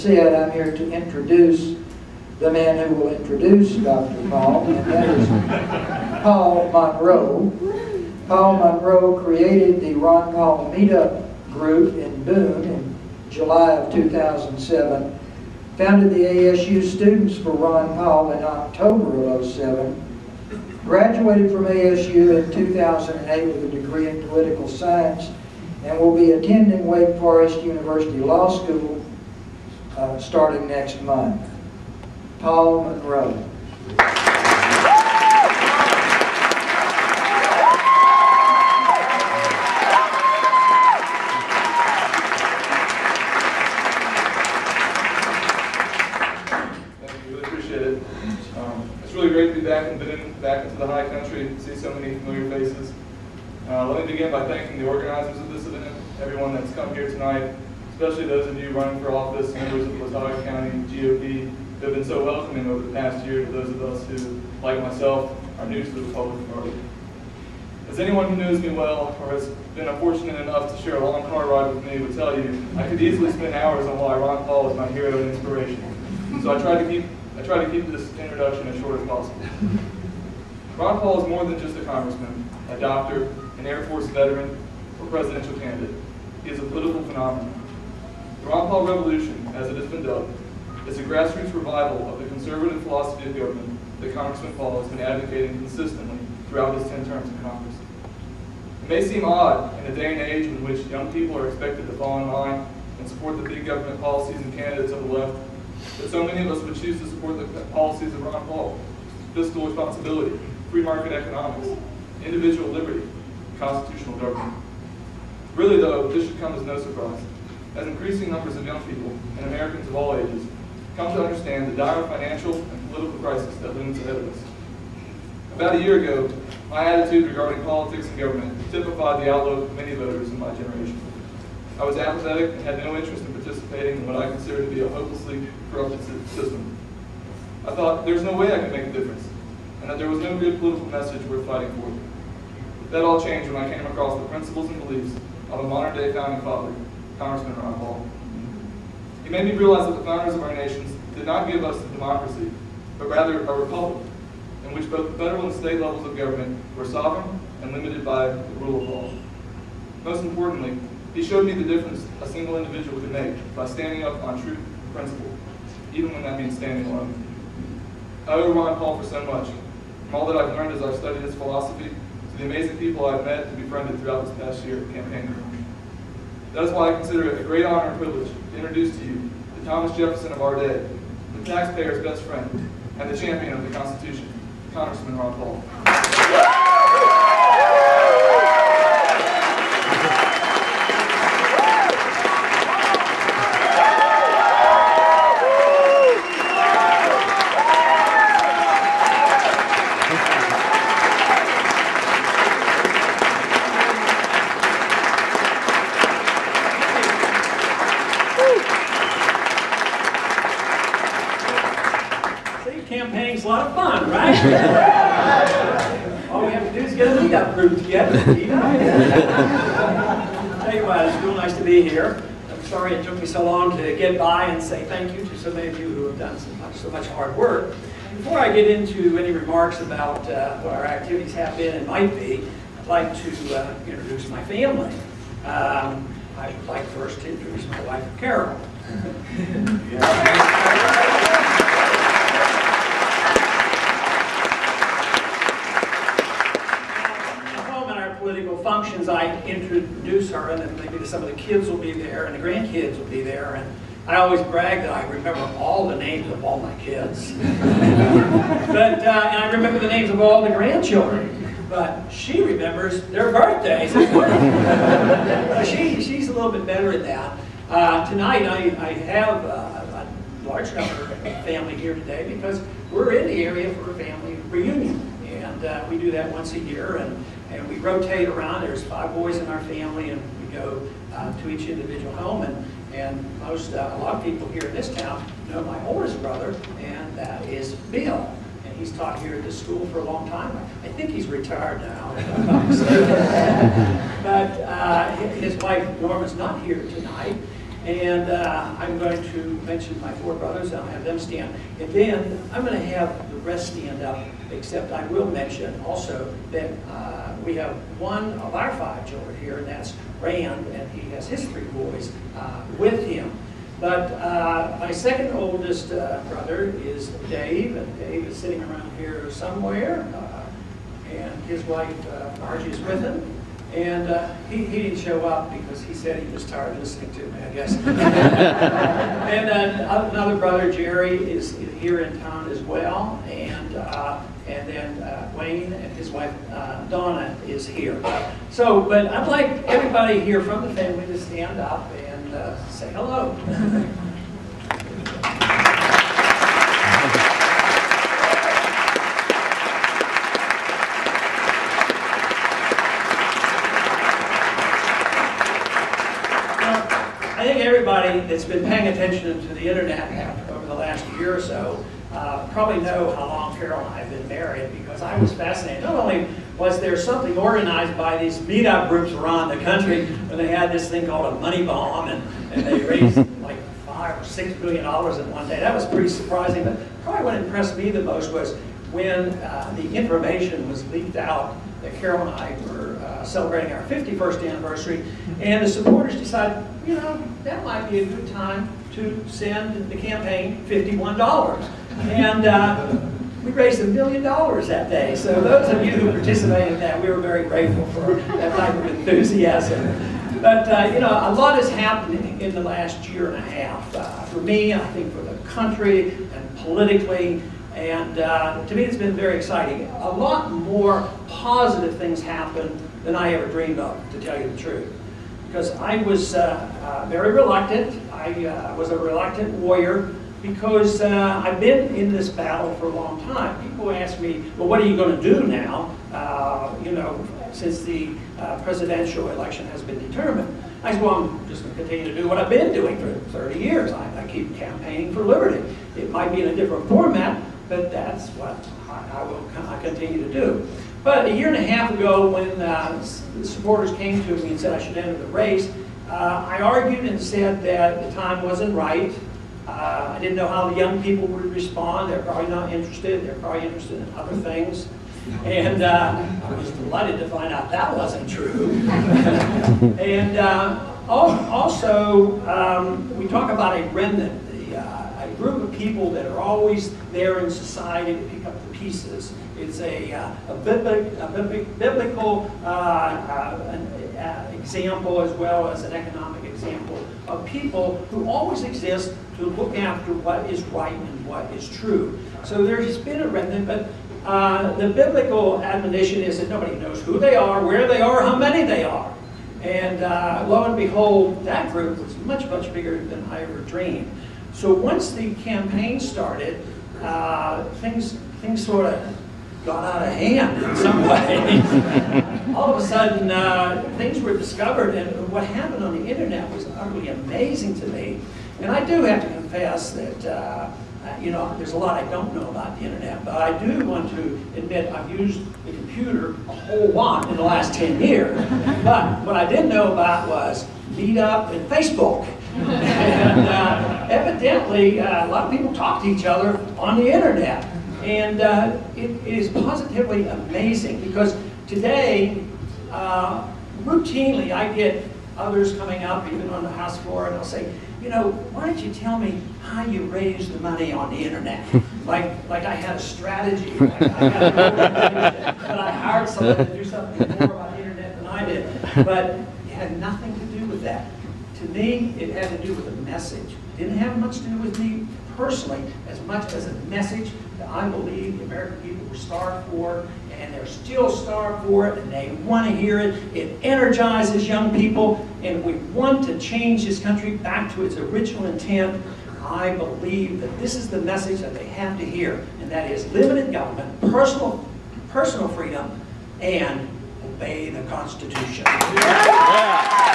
said, I'm here to introduce the man who will introduce Dr. Paul, and that is Paul Monroe. Paul Monroe created the Ron Paul Meetup Group in Boone in July of 2007, founded the ASU Students for Ron Paul in October of 2007, graduated from ASU in 2008 with a degree in political science, and will be attending Wake Forest University Law School starting next month. Paul Monroe. It's really great to be back in Boone, back into the high country, and see so many familiar faces. Let me begin by thanking the organizers of this event, everyone that's come here tonight, especially those of you running for office, members of the Watauga County GOP, who have been so welcoming over the past year to those of us who, like myself, are new to the Republican Party. As anyone who knows me well, or has been unfortunate enough to share a long car ride with me, would tell you, I could easily spend hours on why Ron Paul is my hero and inspiration. So I try to keep this introduction as short as possible. Ron Paul is more than just a congressman, a doctor, an Air Force veteran, or presidential candidate. He is a political phenomenon. The Ron Paul Revolution, as it has been dubbed, is a grassroots revival of the conservative philosophy of government that Congressman Paul has been advocating consistently throughout his 10 terms in Congress. It may seem odd in a day and age in which young people are expected to fall in line and support the big government policies and candidates of the left, that so many of us would choose to support the policies of Ron Paul: fiscal responsibility, free market economics, individual liberty, constitutional government. Really though, this should come as no surprise, as increasing numbers of young people, and Americans of all ages, come to understand the dire financial and political crisis that looms ahead of us. About a year ago, my attitude regarding politics and government typified the outlook of many voters in my generation. I was apathetic and had no interest in participating in what I considered to be a hopelessly corrupted system. I thought there's no way I could make a difference, and that there was no good political message worth fighting for. That all changed when I came across the principles and beliefs of a modern-day founding father, Congressman Ron Paul. He made me realize that the founders of our nations did not give us a democracy, but rather a republic, in which both the federal and state levels of government were sovereign and limited by the rule of law. Most importantly, he showed me the difference a single individual could make by standing up on true principle, even when that means standing alone. I owe Ron Paul for so much, from all that I've learned as I've studied his philosophy, to the amazing people I've met and befriended throughout this past year of campaigning. That is why I consider it a great honor and privilege to introduce to you the Thomas Jefferson of our day, the taxpayer's best friend, and the champion of the Constitution, Congressman Ron Paul. Campaign's a lot of fun, right? All we have to do is get a meetup group together. Tell you what, it's real nice to be here. I'm sorry it took me so long to get by and say thank you to so many of you who have done so much hard work. Before I get into any remarks about what our activities have been and might be, I'd like to introduce my family. I'd like first to introduce my wife, Carol. Political functions, I introduce her, and then maybe some of the kids will be there, and the grandkids will be there, and I always brag that I remember all the names of all my kids. And I remember the names of all the grandchildren, but she remembers their birthdays as well. She's a little bit better at that. Tonight I have a large number of family here today because we're in the area for a family reunion, and we do that once a year, and we rotate around. There's 5 boys in our family, and we go to each individual home. And a lot of people here in this town know my oldest brother, and that is Bill. And he's taught here at this school for a long time. I think he's retired now, if I'm not mistaken. But his wife Norma's not here tonight. And I'm going to mention my 4 brothers, and I'll have them stand. And then I'm going to have the rest stand up, except I will mention also that we have one of our 5 children here, and that's Rand, and he has his 3 boys with him. But my second oldest brother is Dave, and Dave is sitting around here somewhere, and his wife Margie is with him. And he didn't show up because he said he was tired of listening to me, I guess. And another brother, Jerry, is here in town as well. And then Wayne and his wife, Donna, is here. So, but I'd like everybody here from the family to stand up and say hello. I think everybody that's been paying attention to the internet over the last year or so probably know how long Carol and I have been married, because I was fascinated. Not only was there something organized by these meetup groups around the country when they had this thing called a money bomb, and they raised like $5 or $6 billion in one day. That was pretty surprising, but probably what impressed me the most was when the information was leaked out that Carol and I were celebrating our 51st anniversary, and the supporters decided, you know, that might be a good time to send the campaign $51. And we raised $1 million that day. So those of you who participated in that, we were very grateful for that type of enthusiasm. But, you know, a lot has happened in the last year and a half. For me, I think for the country and politically. And to me, it's been very exciting. A lot more positive things happened than I ever dreamed of, to tell you the truth. Because I was very reluctant. I was a reluctant warrior because I've been in this battle for a long time. People ask me, well, what are you going to do now, you know, since the presidential election has been determined? I said, well, I'm just going to continue to do what I've been doing for 30 years. I keep campaigning for liberty. It might be in a different format, but that's what I will continue to do. But a year and a half ago, when the supporters came to me and said I should enter the race, I argued and said that the time wasn't right. I didn't know how the young people would respond. They're probably not interested. They're probably interested in other things. And I was delighted to find out that wasn't true. And also, we talk about a remnant, a group of people that are always there in society to pick up the pieces. It's a biblical example as well as an economic example of people who always exist to look after what is right and what is true. So there has been a remnant, but the biblical admonition is that nobody knows who they are, where they are, how many they are. And lo and behold, that group was much, much bigger than I ever dreamed. So once the campaign started, things sort of got out of hand in some ways. All of a sudden, things were discovered, and what happened on the internet was utterly amazing to me. And I do have to confess that, you know, there's a lot I don't know about the internet, but I do want to admit I've used the computer a whole lot in the last 10 years. But what I didn't know about was Meetup and Facebook. And evidently, a lot of people talk to each other on the internet. And it is positively amazing because today, routinely, I get others coming up, even on the House floor, and they'll say, you know, why don't you tell me how you raise the money on the internet? Like I had a strategy, like I had a organization, but I hired someone to do something more about the internet than I did. But it had nothing to do with that. To me, it had to do with a message. It didn't have much to do with me personally, as much as a message that I believe the American people were starved for, and they're still starved for it, and they want to hear it. It energizes young people, and we want to change this country back to its original intent. I believe that this is the message that they have to hear, and that is limited government, personal freedom, and obey the Constitution. Yeah.